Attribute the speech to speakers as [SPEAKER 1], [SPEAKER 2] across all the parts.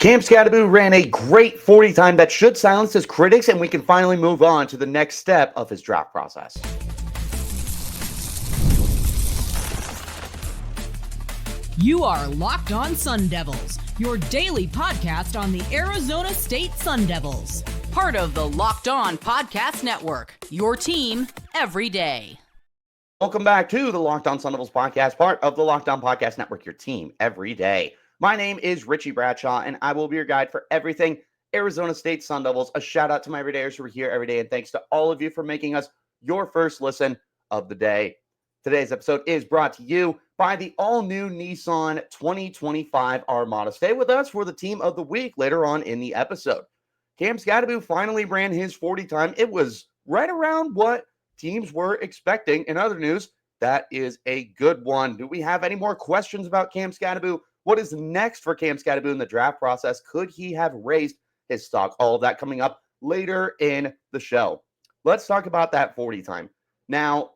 [SPEAKER 1] Cam Skattebo ran a great 40 time that should silence his critics, and we can finally move on to the next step of his draft process.
[SPEAKER 2] You are Locked On Sun Devils, your daily podcast on the Arizona State Sun Devils.
[SPEAKER 3] Part of the Locked On Podcast Network, your team every day.
[SPEAKER 1] Welcome back to the Locked On Sun Devils podcast, part of the Locked On Podcast Network, your team every day. My name is Richie Bradshaw, and I will be your guide for everything Arizona State Sun Devils. A shout out to my everydayers who are here every day, and thanks to all of you for making us your first listen of the day. Today's episode is brought to you by the all-new Nissan 2025 Armada. Stay with us for the team of the week later on in the episode. Cam Skattebo finally ran his 40 time. It was right around what teams were expecting. In other news, that is a good one. Do we have any more questions about Cam Skattebo? What is next for Cam Skattebo in the draft process? Could he have raised his stock? All of that coming up later in the show. Let's talk about that 40 time. Now,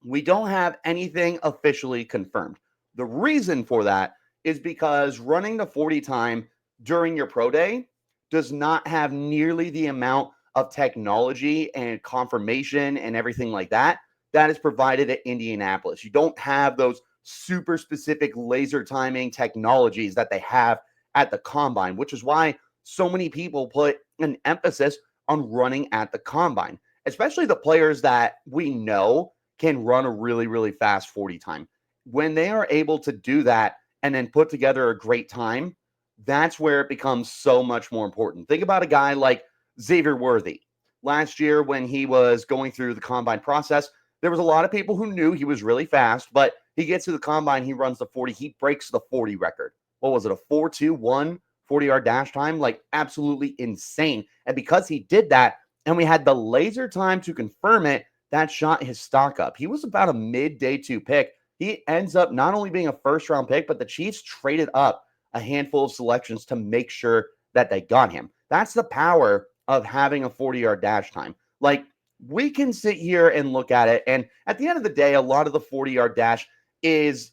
[SPEAKER 1] we don't have anything officially confirmed. The reason for that is because running the 40 time during your pro day does not have nearly the amount of technology and confirmation and everything like that is provided at Indianapolis. You don't have those super specific laser timing technologies that they have at the combine, which is why so many people put an emphasis on running at the combine, especially the players that we know can run a really, really fast 40 time. When they are able to do that and then put together a great time, that's where it becomes so much more important. Think about a guy like Xavier Worthy. Last year, when he was going through the combine process, there was a lot of people who knew he was really fast, but he gets to the combine, he runs the 40, he breaks the 40 record. What was it, a 4.21 40-yard dash time? Like, absolutely insane. And because he did that, and we had the laser time to confirm it, that shot his stock up. He was about a mid-day 2 pick. He ends up not only being a first-round pick, but the Chiefs traded up a handful of selections to make sure that they got him. That's the power of having a 40-yard dash time. Like, we can sit here and look at it, and at the end of the day, a lot of the 40-yard dash is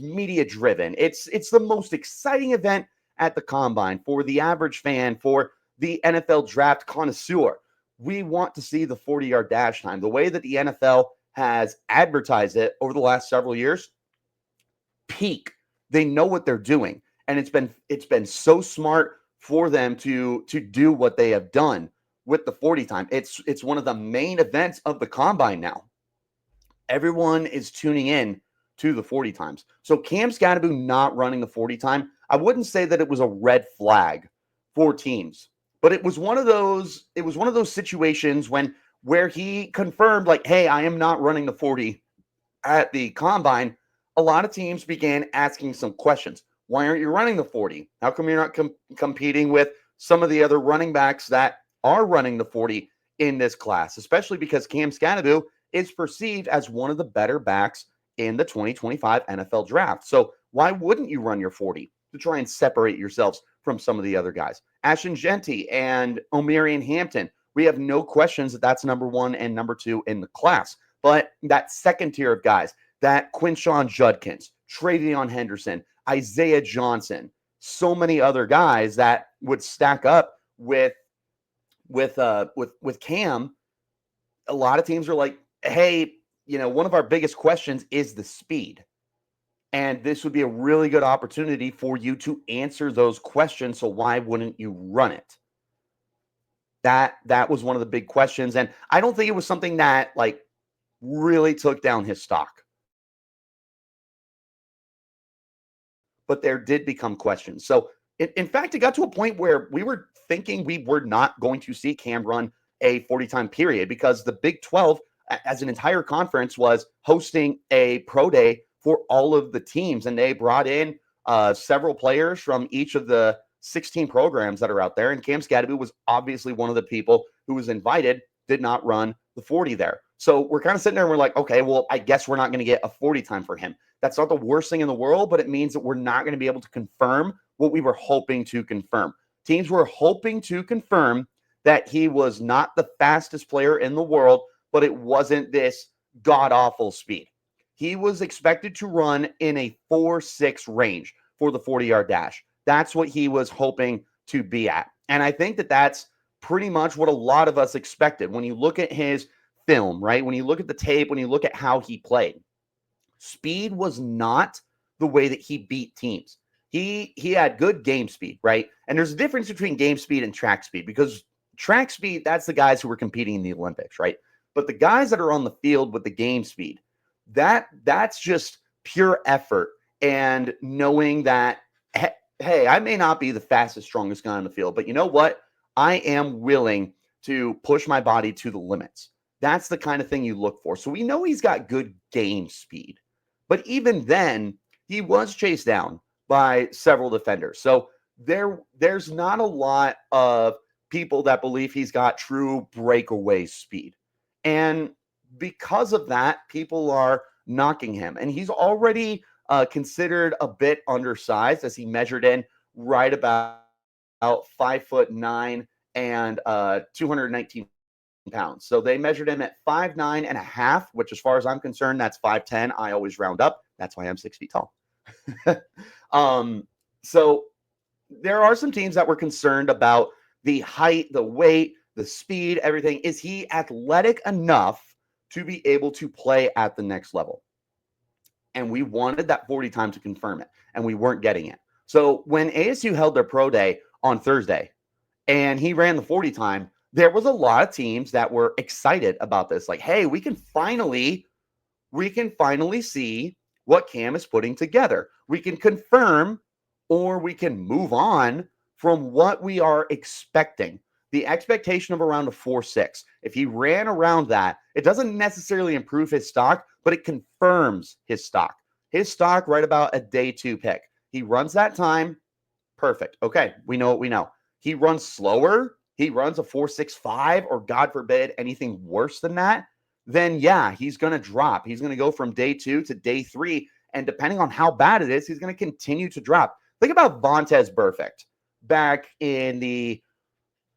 [SPEAKER 1] media-driven. It's the most exciting event at the combine for the average fan, for the NFL draft connoisseur. We want to see the 40-yard dash time. The way that the NFL has advertised it over the last several years, peak. They know what they're doing, and it's been so smart for them to do what they have done with the 40 time. It's one of the main events of the combine now. Everyone is tuning in to the 40 times. So Cam Skattebo not running the 40 time, I wouldn't say that it was a red flag for teams. But it was one of those situations where he confirmed, like, hey, I am not running the 40 at the combine. A lot of teams began asking some questions. Why aren't you running the 40? How come you're not competing with some of the other running backs that are running the 40 in this class? Especially because Cam Skattebo is perceived as one of the better backs in the 2025 NFL draft. So why wouldn't you run your 40 to try and separate yourselves from some of the other guys? Ashton Genty and Omarion Hampton, we have no questions that that's number 1 and number 2 in the class. But that second tier of guys, that Quinshon Judkins, Travion Henderson, Isaiah Johnson, so many other guys that would stack up with Cam. A lot of teams are like, hey, one of our biggest questions is the speed. And this would be a really good opportunity for you to answer those questions. So why wouldn't you run it? That was one of the big questions. And I don't think it was something that really took down his stock. But there did become questions. So in fact, it got to a point where we were thinking we were not going to see Cam run a 40 time period, because the Big 12 as an entire conference was hosting a pro day for all of the teams. And they brought in several players from each of the 16 programs that are out there. And Cam Skattebo was obviously one of the people who was invited, did not run the 40 there. So we're kind of sitting there and we're like, okay, well, I guess we're not going to get a 40 time for him. That's not the worst thing in the world, but it means that we're not going to be able to confirm what we were hoping to confirm. Teams were hoping to confirm that he was not the fastest player in the world, but it wasn't this god-awful speed. He was expected to run in a 4.6 range for the 40-yard dash. That's what he was hoping to be at. And I think that that's pretty much what a lot of us expected. When you look at his film, right? When you look at the tape, when you look at how he played, speed was not the way that he beat teams. He had good game speed, right? And there's a difference between game speed and track speed, because track speed, that's the guys who were competing in the Olympics, right? But the guys that are on the field with the game speed, that's just pure effort and knowing that, hey, I may not be the fastest, strongest guy on the field, but you know what? I am willing to push my body to the limits. That's the kind of thing you look for. So we know he's got good game speed. But even then, he was chased down by several defenders. So there's not a lot of people that believe he's got true breakaway speed. And because of that, people are knocking him. And he's already considered a bit undersized, as he measured in right about 5'9" and 219 pounds. So they measured him at 5'9" and a half, which as far as I'm concerned, that's 5'10". I always round up. That's why I'm 6 feet tall. So there are some teams that were concerned about the height, the weight, the speed, everything. Is he athletic enough to be able to play at the next level? And we wanted that 40 time to confirm it, and we weren't getting it. So when ASU held their pro day on Thursday and he ran the 40 time, there was a lot of teams that were excited about this. Like, hey, we can finally see what Cam is putting together. We can confirm, or we can move on from what we are expecting. The expectation of around a 4.6. If he ran around that, it doesn't necessarily improve his stock, but it confirms his stock. His stock right about a day 2 pick. He runs that time. Perfect. Okay, we know what we know. He runs slower. He runs a 4.65, or God forbid, anything worse than that, then yeah, he's going to drop. He's going to go from day 2 to day 3. And depending on how bad it is, he's going to continue to drop. Think about Vontaze Burfict back in the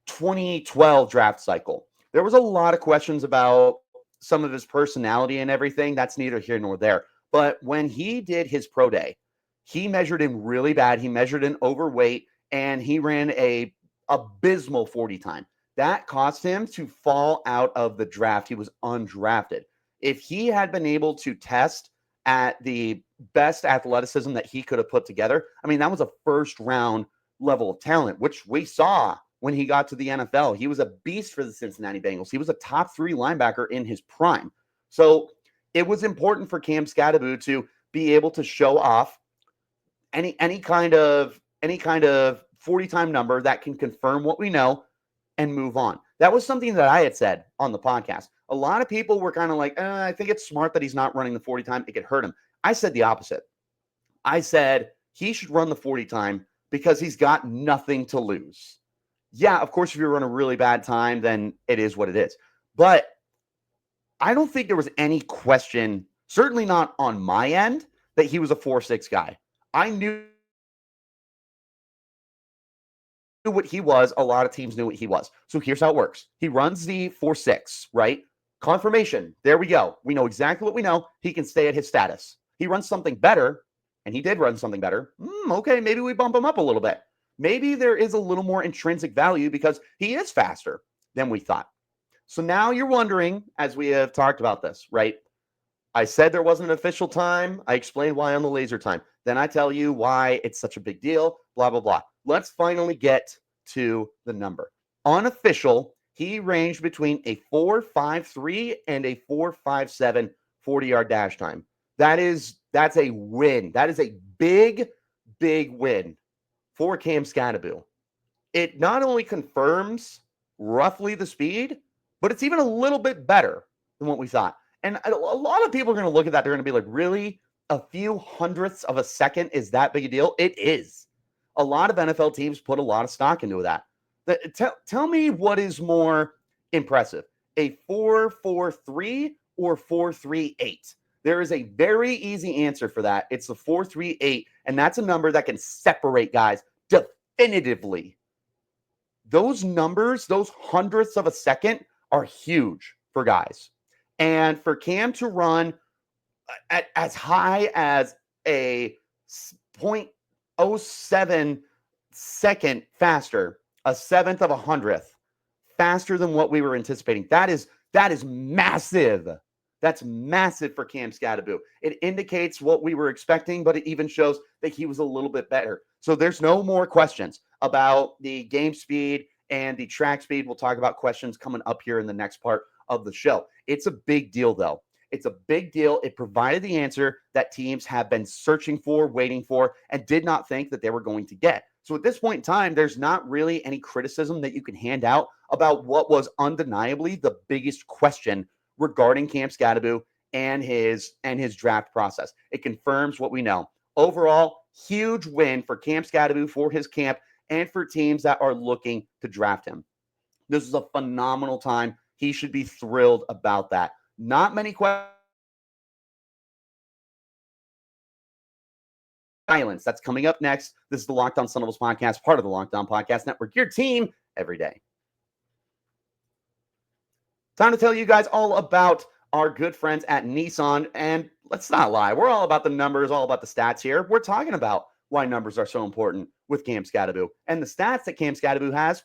[SPEAKER 1] 2012 draft cycle. There was a lot of questions about some of his personality and everything. That's neither here nor there. But when he did his pro day, he measured in really bad. He measured in overweight, and he ran a abysmal 40 time. That caused him to fall out of the draft. He was undrafted. If he had been able to test at the best athleticism that he could have put together, I mean, that was a first round level of talent, which we saw when he got to the NFL. He was a beast for the Cincinnati Bengals. He was a top 3 linebacker in his prime. So it was important for Cam Skattebo to be able to show off any kind of 40 time number that can confirm what we know and move on. That was something that I had said on the podcast. A lot of people were kind of like, I think it's smart that he's not running the 40 time. It could hurt him. I said the opposite. I said he should run the 40 time because he's got nothing to lose. Yeah, of course, if you run a really bad time, then it is what it is. But I don't think there was any question, certainly not on my end, that he was a 4.6 guy. I knew what he was. A lot of teams knew what he was. So here's how it works. He runs the 4.6, right? Confirmation. There we go. We know exactly what we know. He can stay at his status. He runs something better, and he did run something better. Okay, maybe we bump him up a little bit. Maybe there is a little more intrinsic value because he is faster than we thought. So now you're wondering, as we have talked about this, right? I said there wasn't an official time. I explained why on the laser time. Then I tell you why it's such a big deal, blah, blah, blah. Let's finally get to the number. Unofficial, he ranged between a 4.53 and a 4.57 40-yard dash time. That's a win. That is a big, big win for Cam Skattebo. It not only confirms roughly the speed, but it's even a little bit better than what we thought. And a lot of people are going to look at that. They're going to be like, really? A few hundredths of a second is that big a deal? It is. A lot of NFL teams put a lot of stock into that. Tell me what is more impressive, a 4.43 or 4.38? There is a very easy answer for that. It's the 4.38, and that's a number that can separate guys definitively. Those numbers, those hundredths of a second, are huge for guys. And for Cam to run at as high as a 0.07 second faster, a seventh of a hundredth faster than what we were anticipating. That is massive. That's massive for Cam Skattebo. It indicates what we were expecting, but it even shows that he was a little bit better. So there's no more questions about the game speed and the track speed. We'll talk about questions coming up here in the next part of the show. It's a big deal, though. It's a big deal. It provided the answer that teams have been searching for, waiting for, and did not think that they were going to get. So at this point in time, there's not really any criticism that you can hand out about what was undeniably the biggest question regarding Cam Skattebo and his draft process. It confirms what we know. Overall, huge win for Cam Skattebo, for his camp, and for teams that are looking to draft him. This is a phenomenal time. He should be thrilled about that. Not many questions. Silence. That's coming up next. This is the Locked On Sun Devils podcast, part of the Locked On Podcast Network, your team every day. Time to tell you guys all about our good friends at Nissan. And let's not lie, we're all about the numbers, all about the stats here. We're talking about why numbers are so important with Cam Skattebo. And the stats that Cam Skattebo has,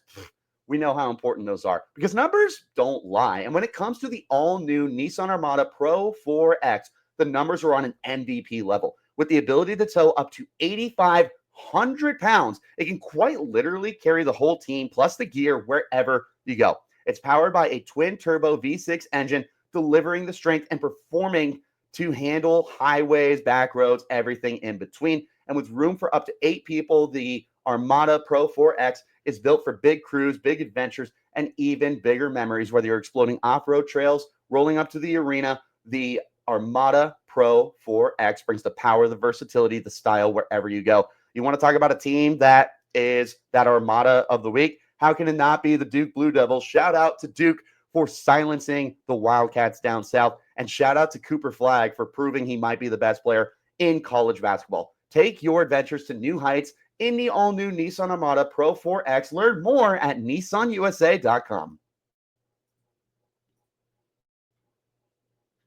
[SPEAKER 1] we know how important those are because numbers don't lie. And when it comes to the all-new Nissan Armada Pro 4X, the numbers are on an MVP level. With the ability to tow up to 8,500 pounds, it can quite literally carry the whole team plus the gear wherever you go. It's powered by a twin-turbo V6 engine, delivering the strength and performing to handle highways, back roads, everything in between. And with room for up to 8 people, the Armada Pro 4X is built for big crews, big adventures, and even bigger memories, whether you're exploding off-road trails, rolling up to the arena. The Armada Pro 4X brings the power, the versatility, the style wherever you go. You want to talk about a team that is that Armada of the week? How can it not be the Duke Blue Devils? Shout out to Duke for silencing the Wildcats down south, and shout out to Cooper Flagg for proving he might be the best player in college basketball. Take your adventures to new heights in the all-new Nissan Armada Pro 4X. Learn more at nissanusa.com.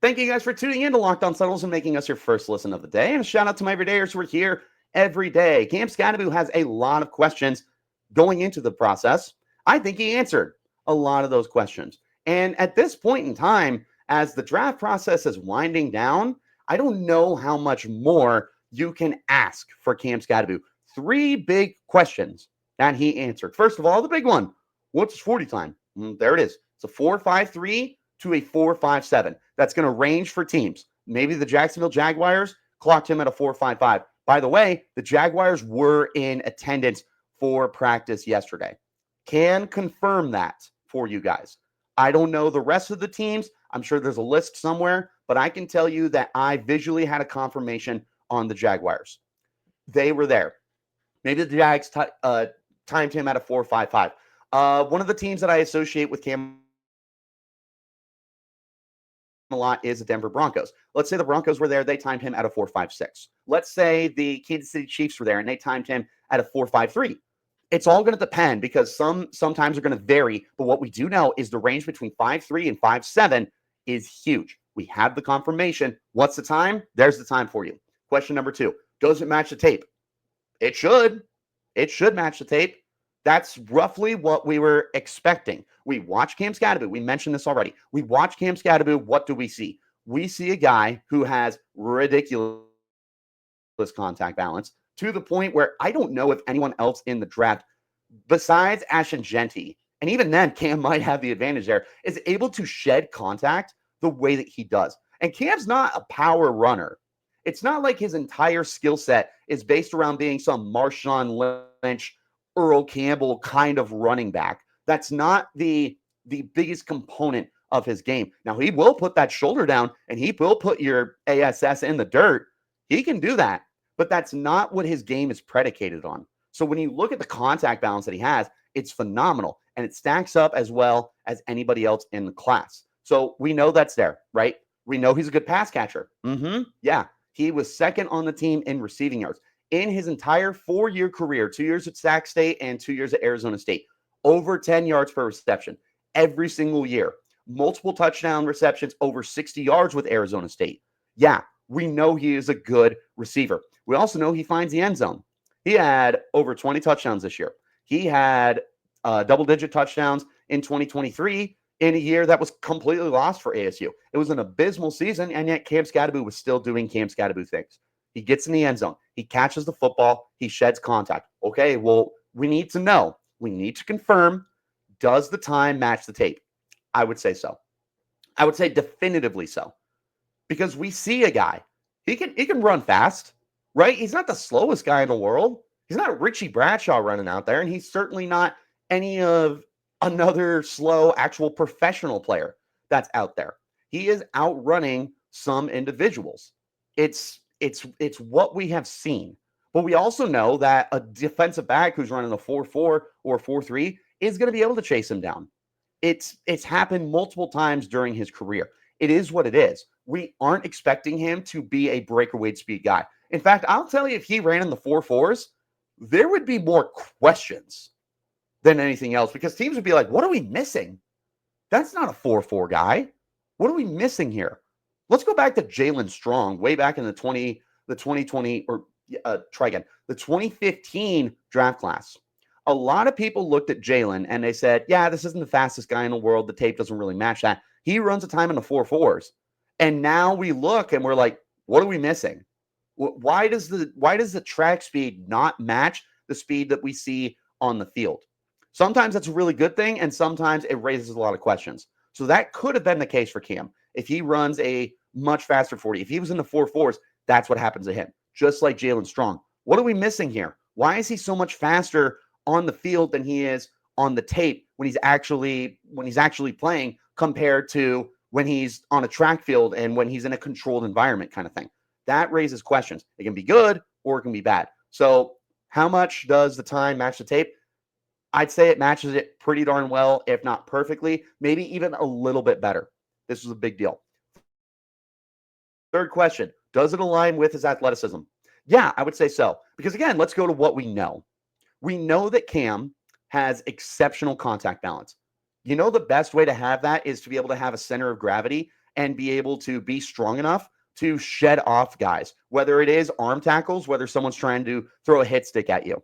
[SPEAKER 1] Thank you guys for tuning in to Locked On Sun Devils and making us your first listen of the day. And a shout out to my everydayers who are here every day. Cam Skattebo has a lot of questions going into the process. I think he answered a lot of those questions. And at this point in time, as the draft process is winding down, I don't know how much more you can ask for Cam Skattebo. 3 big questions that he answered. First of all, the big one, what's his 40 time? There it is. It's a 4.53 to a 4.57. That's going to range for teams. Maybe the Jacksonville Jaguars clocked him at a 4.55. By the way, the Jaguars were in attendance for practice yesterday. Can confirm that for you guys. I don't know the rest of the teams. I'm sure there's a list somewhere, but I can tell you that I visually had a confirmation on the Jaguars. They were there. Maybe the Jags timed him at a 4.55. One of the teams that I associate with Cam a lot is the Denver Broncos. Let's say the Broncos were there. They timed him at a 4.56. Let's say the Kansas City Chiefs were there and they timed him at a 4.53. It's all going to depend because sometimes are going to vary. But what we do know is the range between 5.3 and 5.7 is huge. We have the confirmation. What's the time? There's the time for you. Question number 2. Does it match the tape? It should. It should match the tape. That's roughly what we were expecting. We watch Cam Skattebo. We mentioned this already. We watch Cam Skattebo. What do we see? We see a guy who has ridiculous contact balance to the point where I don't know if anyone else in the draft, besides Ashton Genty, and even then Cam might have the advantage there, is able to shed contact the way that he does. And Cam's not a power runner. It's not like his entire skill set is based around being some Marshawn Lynch, Earl Campbell kind of running back. That's not the biggest component of his game. Now, he will put that shoulder down and he will put your ASS in the dirt. He can do that, but that's not what his game is predicated on. So when you look at the contact balance that he has, it's phenomenal, and it stacks up as well as anybody else in the class. So we know that's there, right? We know he's a good pass catcher. Yeah, he was second on the team in receiving yards. In his entire 4-year career, 2 years at Sac State and 2 years at Arizona State, over 10 yards per reception every single year. Multiple touchdown receptions, over 60 yards with Arizona State. Yeah, we know he is a good receiver. We also know he finds the end zone. He had over 20 touchdowns this year. He had double-digit touchdowns in 2023 in a year that was completely lost for ASU. It was an abysmal season, and yet Cam Skattebo was still doing Cam Skattebo things. He gets in the end zone. He catches the football. He sheds contact. Okay, well, we need to know. We need to confirm, does the time match the tape? I would say so. I would say definitively so. Because we see a guy. He can run fast, right? He's not the slowest guy in the world. He's not Richie Bradshaw running out there, and he's certainly not any of another slow actual professional player that's out there. He is outrunning some individuals. It's what we have seen. But we also know that a defensive back who's running a 4.4 or 4.3 is going to be able to chase him down. It's happened multiple times during his career. It is what it is. We aren't expecting him to be a breakaway speed guy. In fact, I'll tell you, if he ran in the 4.4s, there would be more questions than anything else because teams would be like, what are we missing? That's not a 4.4 guy. What are we missing here? Let's go back to Jalen Strong way back in the 2015 draft class. A lot of people looked at Jalen and they said, yeah, this isn't the fastest guy in the world. The tape doesn't really match that. He runs a time in the 4.4s. And now we look and we're like, what are we missing? Why does the track speed not match the speed that we see on the field? Sometimes that's a really good thing, and sometimes it raises a lot of questions. So that could have been the case for Cam. If he runs a much faster 40, if he was in the 4.4s, that's what happens to him, just like Jalen Strong. What are we missing here? Why is he so much faster on the field than he is on the tape when he's actually playing compared to when he's on a track field and when he's in a controlled environment kind of thing? That raises questions. It can be good or it can be bad. So how much does the time match the tape? I'd say it matches it pretty darn well, if not perfectly, maybe even a little bit better. This was a big deal. Third question, does it align with his athleticism? Yeah, I would say so. Because again, let's go to what we know. We know that Cam has exceptional contact balance. You know, the best way to have that is to be able to have a center of gravity and be able to be strong enough to shed off guys, whether it is arm tackles, whether someone's trying to throw a hit stick at you.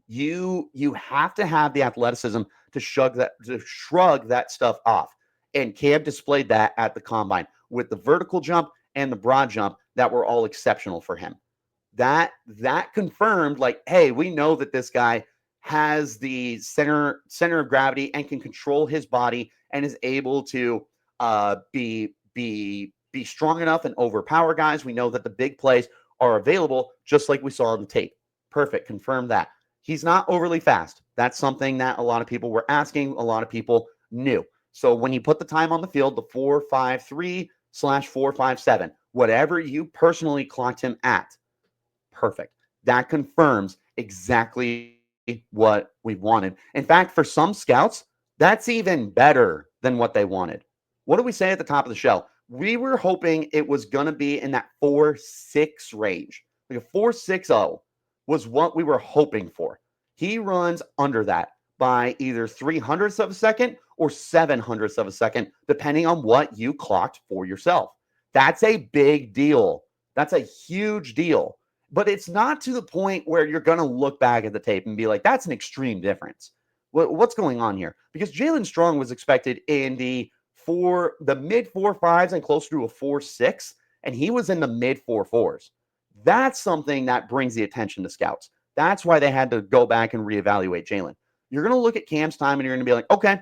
[SPEAKER 1] You have to have the athleticism to shrug that stuff off. And Cam displayed that at the combine with the vertical jump and the broad jump that were all exceptional for him. That confirmed, like, hey, we know that this guy has the center of gravity and can control his body and is able to be strong enough and overpower guys. We know that the big plays are available, just like we saw on the tape. Perfect. Confirm that. He's not overly fast. That's something that a lot of people were asking. A lot of people knew. So when you put the time on the field, the 4.53/4.57, whatever you personally clocked him at, perfect. That confirms exactly what we wanted. In fact, for some scouts, that's even better than what they wanted. What did we say at the top of the show? We were hoping it was going to be in that 4.6 range. Like a 4.60 was what we were hoping for. He runs under that by either 0.03 of a second or 0.07 of a second, depending on what you clocked for yourself. That's a big deal. That's a huge deal. But it's not to the point where you're going to look back at the tape and be like, that's an extreme difference. What's going on here? Because Jalen Strong was expected in the mid 4.5s and closer to a 4.6, and he was in the mid 4.4s. That's something that brings the attention to scouts. That's why they had to go back and reevaluate Jalen. You're going to look at Cam's time and you're going to be like, okay,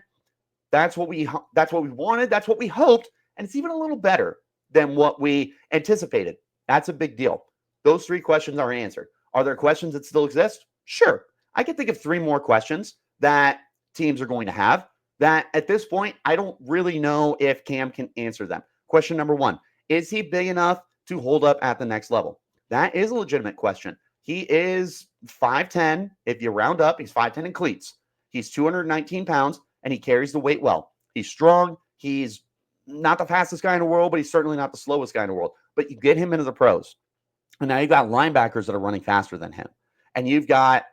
[SPEAKER 1] that's what we wanted, that's what we hoped, and it's even a little better than what we anticipated. That's a big deal. Those three questions are answered. Are there questions that still exist? Sure. I can think of three more questions that teams are going to have that at this point, I don't really know if Cam can answer them. Question number one, is he big enough to hold up at the next level? That is a legitimate question. He is 5'10". If you round up, he's 5'10" in cleats. He's 219 pounds, and he carries the weight well. He's strong. He's not the fastest guy in the world, but he's certainly not the slowest guy in the world. But you get him into the pros. And now you've got linebackers that are running faster than him. And you've got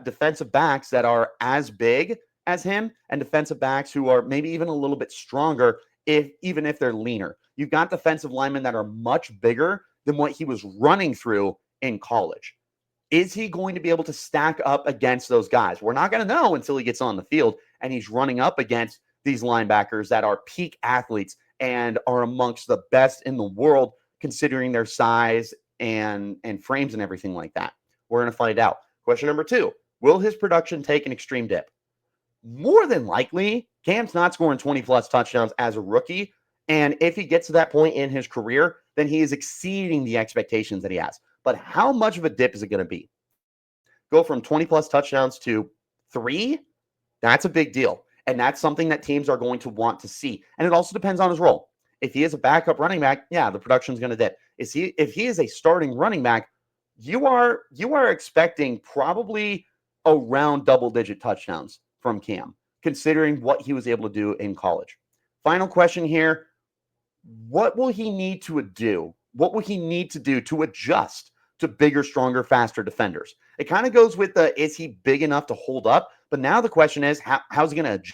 [SPEAKER 1] defensive backs that are as big as him and defensive backs who are maybe even a little bit stronger even if they're leaner. You've got defensive linemen that are much bigger than what he was running through in college. Is he going to be able to stack up against those guys? We're not going to know until he gets on the field and he's running up against these linebackers that are peak athletes and are amongst the best in the world considering their size and frames and everything like that. We're going to find out. Question number 2, will his production take an extreme dip? More than likely, Cam's not scoring 20-plus touchdowns as a rookie. And if he gets to that point in his career, then he is exceeding the expectations that he has. But how much of a dip is it going to be? Go from 20-plus touchdowns to 3? That's a big deal. And that's something that teams are going to want to see. And it also depends on his role. If he is a backup running back, yeah, the production is going to dip. If he is a starting running back, you are expecting probably around double-digit touchdowns from Cam, considering what he was able to do in college. Final question here. What will he need to do? What will he need to do to adjust to bigger, stronger, faster defenders? It kind of goes with is he big enough to hold up? But now the question is, how's he going to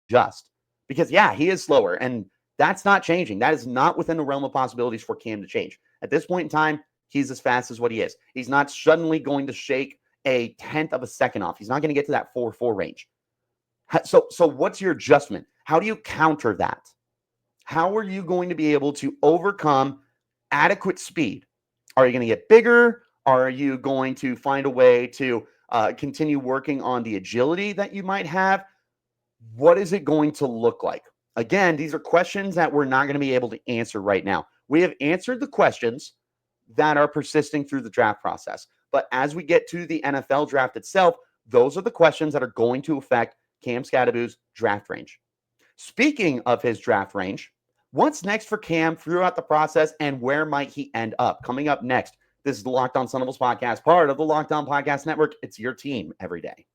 [SPEAKER 1] adjust? Because, yeah, he is slower, and that's not changing. That is not within the realm of possibilities for Cam to change. At this point in time, he's as fast as what he is. He's not suddenly going to shake a tenth of a second off. He's not going to get to that 4.4 range. So what's your adjustment? How do you counter that? How are you going to be able to overcome adequate speed? Are you going to get bigger? Are you going to find a way to continue working on the agility that you might have? What is it going to look like? Again, these are questions that we're not going to be able to answer right now. We have answered the questions that are persisting through the draft process. But as we get to the NFL draft itself, those are the questions that are going to affect Cam Skattebo's draft range. Speaking of his draft range, what's next for Cam throughout the process and where might he end up? Coming up next, this is the Locked On Sun Devils podcast, part of the Locked On Podcast Network. It's your team every day.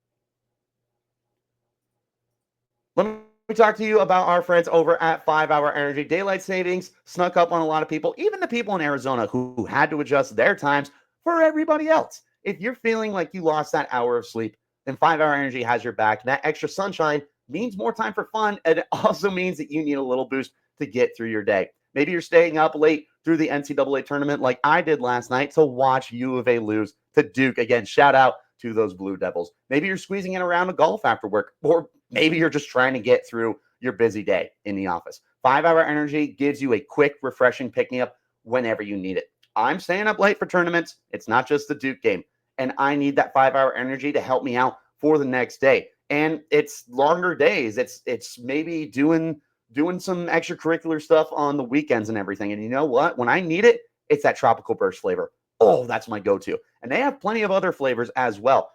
[SPEAKER 1] Let me talk to you about our friends over at 5 Hour Energy. Daylight savings snuck up on a lot of people, even the people in Arizona who had to adjust their times for everybody else. If you're feeling like you lost that hour of sleep, then 5 Hour Energy has your back. And that extra sunshine means more time for fun, and it also means that you need a little boost to get through your day. Maybe you're staying up late through the NCAA tournament like I did last night to watch U of A lose to Duke. Again, shout out to those Blue Devils. Maybe you're squeezing in a round of golf after work, or maybe you're just trying to get through your busy day in the office. 5 Hour Energy gives you a quick, refreshing pick-me-up whenever you need it. I'm staying up late for tournaments. It's not just the Duke game. And I need that 5 Hour Energy to help me out for the next day. And it's longer days. It's maybe doing some extracurricular stuff on the weekends and everything. And you know what? When I need it, it's that tropical burst flavor. Oh, that's my go-to. And they have plenty of other flavors as well.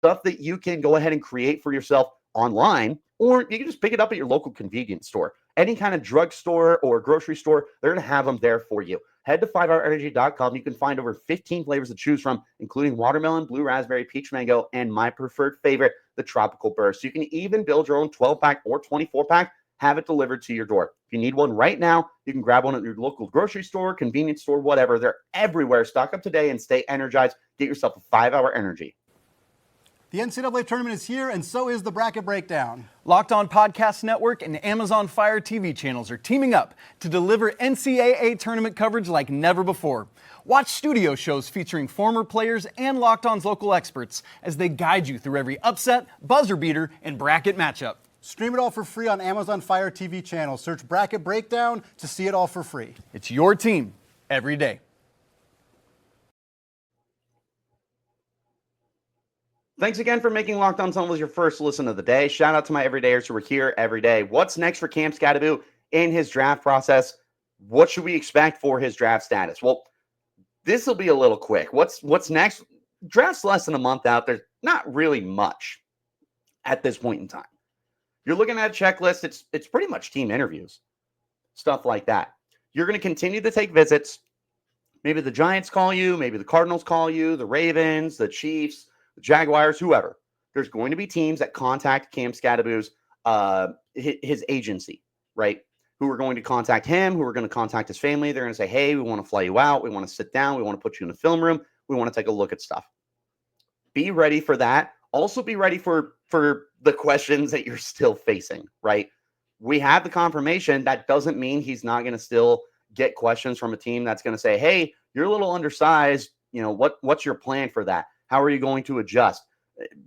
[SPEAKER 1] Stuff that you can go ahead and create for yourself online, or you can just pick it up at your local convenience store. Any kind of drugstore or grocery store, they're going to have them there for you. Head to 5hourenergy.com. You can find over 15 flavors to choose from, including watermelon, blue raspberry, peach mango, and my preferred favorite, the tropical burst. You can even build your own 12-pack or 24-pack, have it delivered to your door. If you need one right now, you can grab one at your local grocery store, convenience store, whatever. They're everywhere. Stock up today and stay energized. Get yourself a 5 Hour Energy.
[SPEAKER 4] The NCAA tournament is here, and so is the Bracket Breakdown.
[SPEAKER 5] Locked On Podcast Network and Amazon Fire TV channels are teaming up to deliver NCAA tournament coverage like never before. Watch studio shows featuring former players and Locked On's local experts as they guide you through every upset, buzzer beater, and bracket matchup.
[SPEAKER 4] Stream it all for free on Amazon Fire TV channel. Search Bracket Breakdown to see it all for free.
[SPEAKER 5] It's your team every day.
[SPEAKER 1] Thanks again for making Locked On Sun Devils your first listen of the day. Shout out to my everydayers who are here every day. What's next for Cam Skattebo in his draft process? What should we expect for his draft status? Well, this will be a little quick. What's next? Draft's less than a month out. There's not really much at this point in time. You're looking at a checklist. It's pretty much team interviews, stuff like that. You're going to continue to take visits. Maybe the Giants call you. Maybe the Cardinals call you. The Ravens, the Chiefs, the Jaguars, whoever. There's going to be teams that contact Cam Skattebo's his agency, right? Who are going to contact him, who are going to contact his family. They're going to say, hey, we want to fly you out. We want to sit down. We want to put you in a film room. We want to take a look at stuff. Be ready for that. Also be ready for the questions that you're still facing, right? We have the confirmation. That doesn't mean he's not going to still get questions from a team that's going to say, hey, you're a little undersized. What's your plan for that? How are you going to adjust?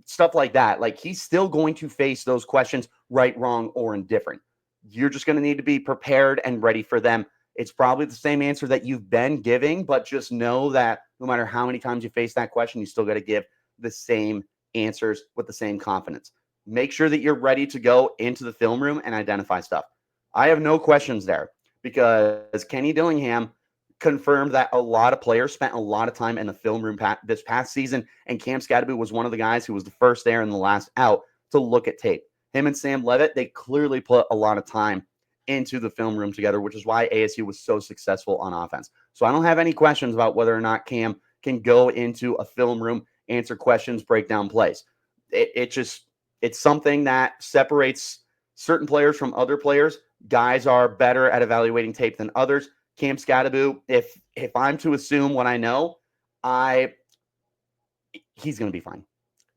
[SPEAKER 1] Stuff like that. Like, he's still going to face those questions, right, wrong, or indifferent. You're just going to need to be prepared and ready for them. It's probably the same answer that you've been giving, but just know that no matter how many times you face that question, you still got to give the same answers with the same confidence. Make sure that you're ready to go into the film room and identify stuff. I have no questions there because Kenny Dillingham confirmed that a lot of players spent a lot of time in the film room this past season, and Cam Skattebo was one of the guys who was the first there and the last out to look at tape. Him and Sam Levitt, they clearly put a lot of time into the film room together, which is why ASU was so successful on offense. So I don't have any questions about whether or not Cam can go into a film room, answer questions, break down plays. It's something that separates certain players from other players. Guys are better at evaluating tape than others. Cam Skattebo, if I'm to assume what I know, he's going to be fine.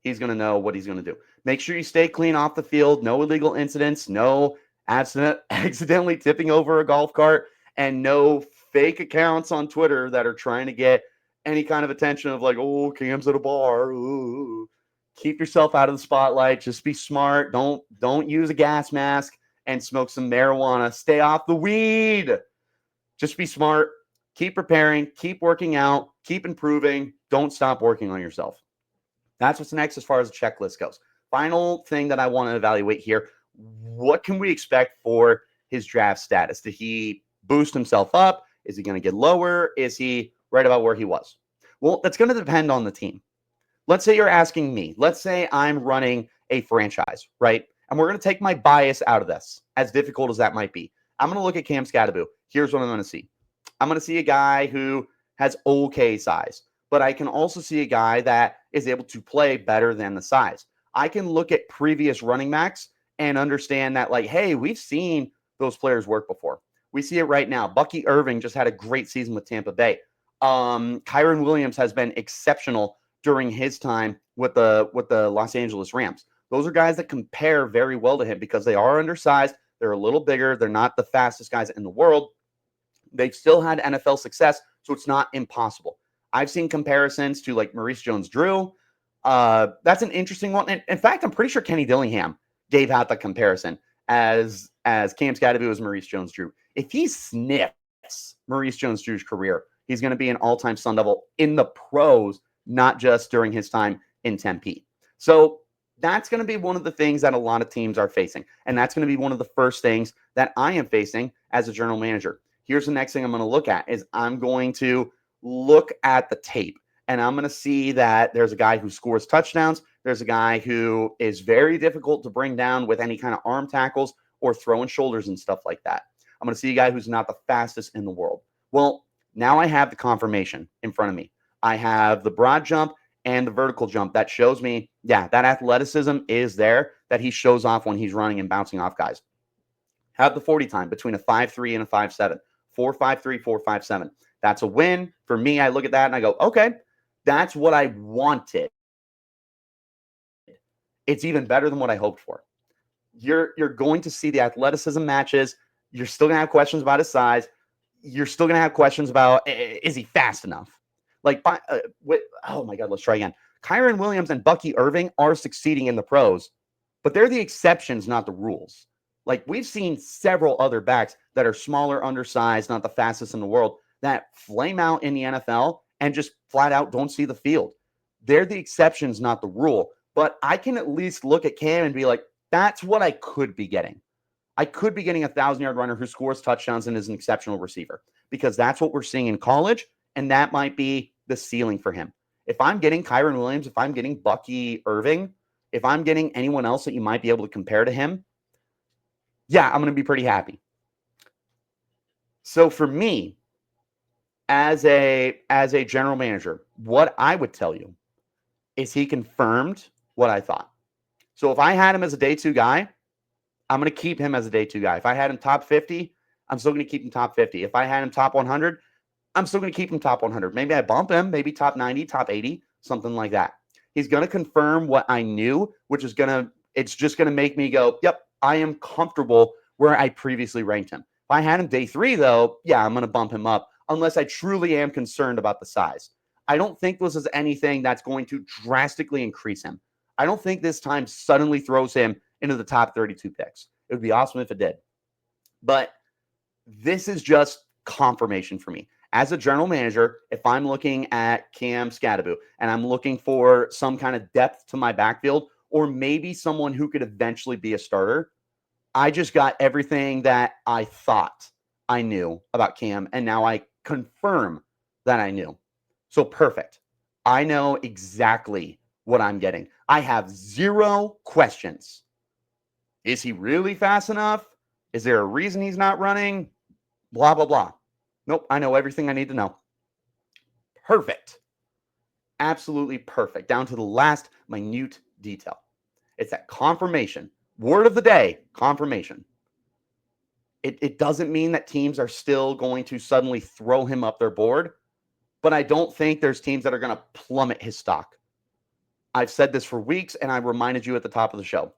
[SPEAKER 1] He's going to know what he's going to do. Make sure you stay clean off the field. No illegal incidents. No accidentally tipping over a golf cart, and no fake accounts on Twitter that are trying to get any kind of attention of like, oh, Cam's at a bar. Ooh. Keep yourself out of the spotlight. Just be smart. Don't use a gas mask and smoke some marijuana. Stay off the weed. Just be smart. Keep preparing. Keep working out. Keep improving. Don't stop working on yourself. That's what's next as far as the checklist goes. Final thing that I want to evaluate here. What can we expect for his draft status? Did he boost himself up? Is he going to get lower? Is he right about where he was? Well, that's going to depend on the team. Let's say you're asking me. Let's say I'm running a franchise, right? And we're going to take my bias out of this, as difficult as that might be. I'm going to look at Cam Skattebo. Here's what I'm going to see. I'm going to see a guy who has okay size, but I can also see a guy that is able to play better than the size. I can look at previous running backs and understand that, like, hey, we've seen those players work before. We see it right now. Bucky Irving just had a great season with Tampa Bay. Kyren Williams has been exceptional during his time with the Los Angeles Rams. Those are guys that compare very well to him because they are undersized. They're a little bigger. They're not the fastest guys in the world. They've still had NFL success, so it's not impossible. I've seen comparisons to like Maurice Jones-Drew. That's an interesting one. And in fact, I'm pretty sure Kenny Dillingham gave out the comparison as Cam Skattebo as Maurice Jones-Drew. If he sniffs Maurice Jones-Drew's career, he's going to be an all-time Sun Devil in the pros, not just during his time in Tempe. So that's going to be one of the things that a lot of teams are facing. And that's going to be one of the first things that I am facing as a general manager. Here's the next thing I'm going to look at is I'm going to look at the tape. And I'm going to see that there's a guy who scores touchdowns. There's a guy who is very difficult to bring down with any kind of arm tackles or throwing shoulders and stuff like that. I'm going to see a guy who's not the fastest in the world. Well, now I have the confirmation in front of me. I have the broad jump and the vertical jump that shows me, yeah, that athleticism is there that he shows off when he's running and bouncing off guys. Have the 40 time between a 5.3 and a 5.7. 4.53, 4.57. That's a win. For me, I look at that and I go, okay, that's what I wanted. It's even better than what I hoped for. You're going to see the athleticism matches. You're still going to have questions about his size. You're still going to have questions about, is he fast enough? Like, oh my God, let's try again. Kyren Williams and Bucky Irving are succeeding in the pros, but they're the exceptions, not the rules. Like, we've seen several other backs that are smaller, undersized, not the fastest in the world, that flame out in the NFL and just flat out don't see the field. They're the exceptions, not the rule. But I can at least look at Cam and be like, that's what I could be getting. I could be getting a 1,000-yard runner who scores touchdowns and is an exceptional receiver, because that's what we're seeing in college, and that might be the ceiling for him. If I'm getting Kyren Williams, if I'm getting Bucky Irving, if I'm getting anyone else that you might be able to compare to him, yeah, I'm going to be pretty happy. So for me, as a general manager, what I would tell you is he confirmed what I thought. So if I had him as a day 2 guy, I'm going to keep him as a day 2 guy. If I had him top 50, I'm still going to keep him top 50. If I had him top 100, I'm still going to keep him top 100. Maybe I bump him, maybe top 90, top 80, something like that. He's going to confirm what I knew, it's just going to make me go, yep, I am comfortable where I previously ranked him. If I had him day 3, though, yeah, I'm going to bump him up unless I truly am concerned about the size. I don't think this is anything that's going to drastically increase him. I don't think this time suddenly throws him into the top 32 picks. It would be awesome if it did. But this is just confirmation for me. As a general manager, if I'm looking at Cam Skattebo and I'm looking for some kind of depth to my backfield, or maybe someone who could eventually be a starter, I just got everything that I thought I knew about Cam, and now I confirm that I knew. So perfect. I know exactly what I'm getting. I have 0 questions. Is he really fast enough? Is there a reason he's not running? Blah, blah, blah. Nope, I know everything I need to know. Perfect. Absolutely perfect. Down to the last minute detail. It's that confirmation. Word of the day, confirmation. It doesn't mean that teams are still going to suddenly throw him up their board, but I don't think there's teams that are going to plummet his stock. I've said this for weeks, and I reminded you at the top of the show.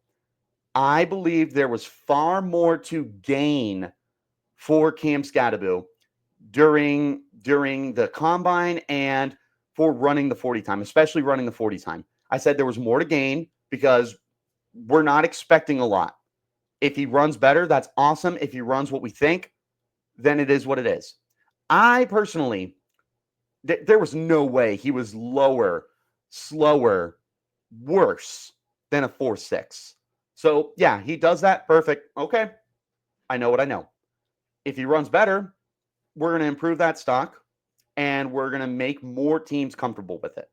[SPEAKER 1] I believe there was far more to gain for Cam Skattebo during the combine and for running the 40 time, especially running the 40 time. I said there was more to gain because we're not expecting a lot. If he runs better, that's awesome. If he runs what we think, then it is what it is. I personally, there was no way he was lower, slower, worse than a 4.6. So, yeah, he does that. Perfect. Okay. I know what I know. If he runs better, we're going to improve that stock and we're going to make more teams comfortable with it.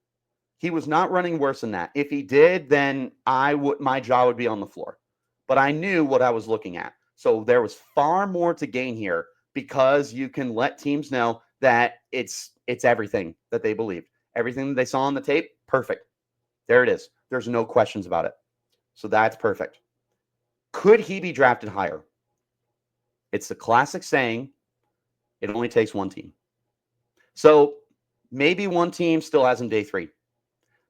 [SPEAKER 1] He was not running worse than that. If he did, then my jaw would be on the floor. But I knew what I was looking at. So there was far more to gain here because you can let teams know that it's everything that they believed. Everything that they saw on the tape, perfect. There it is. There's no questions about it. So that's perfect. Could he be drafted higher? It's the classic saying, it only takes one team. So maybe one team still has him day 3.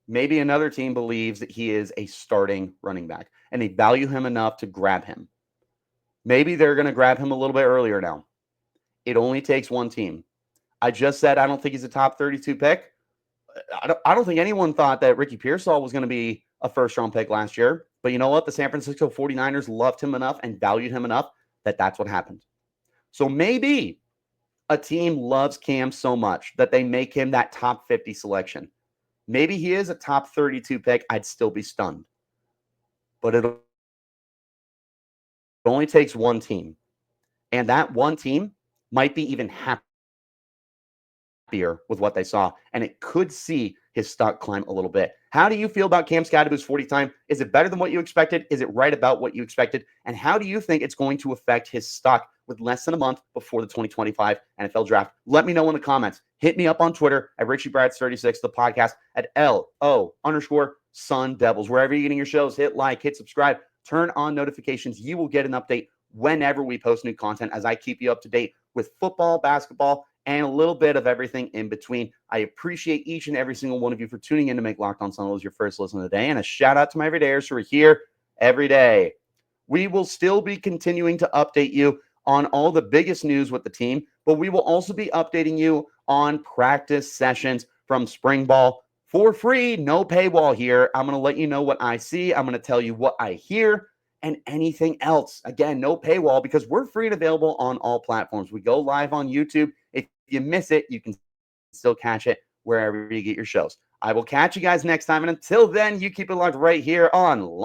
[SPEAKER 1] Maybe another team believes that he is a starting running back and they value him enough to grab him. Maybe they're going to grab him a little bit earlier now. It only takes one team. I just said I don't think he's a top 32 pick. I don't think anyone thought that Ricky Pearsall was going to be a first-round pick last year. But you know what? The San Francisco 49ers loved him enough and valued him enough that that's what happened. So maybe a team loves Cam so much that they make him that top 50 selection. Maybe he is a top 32 pick. I'd still be stunned. But it only takes one team. And that one team might be even happier with what they saw. And it could see his stock climb a little bit. How do you feel about Cam Skattebo's 40 time? Is it better than what you expected? Is it right about what you expected? And how do you think it's going to affect his stock with less than a month before the 2025 NFL draft? Let me know in the comments. Hit me up on Twitter at Richie Bradshaw36, the podcast at LO_Sun Devils. Wherever you're getting your shows, hit like, hit subscribe, turn on notifications. You will get an update whenever we post new content as I keep you up to date with football, basketball, and a little bit of everything in between. I appreciate each and every single one of you for tuning in to make Locked On Sun Devils your first listen of the day. And a shout out to my everydayers who are here every day. We will still be continuing to update you on all the biggest news with the team, but we will also be updating you on practice sessions from spring ball for free. No paywall here. I'm going to let you know what I see. I'm going to tell you what I hear and anything else. Again, no paywall because we're free and available on all platforms. We go live on YouTube. If you miss it, you can still catch it wherever you get your shows. I will catch you guys next time. And until then, you keep it locked right here on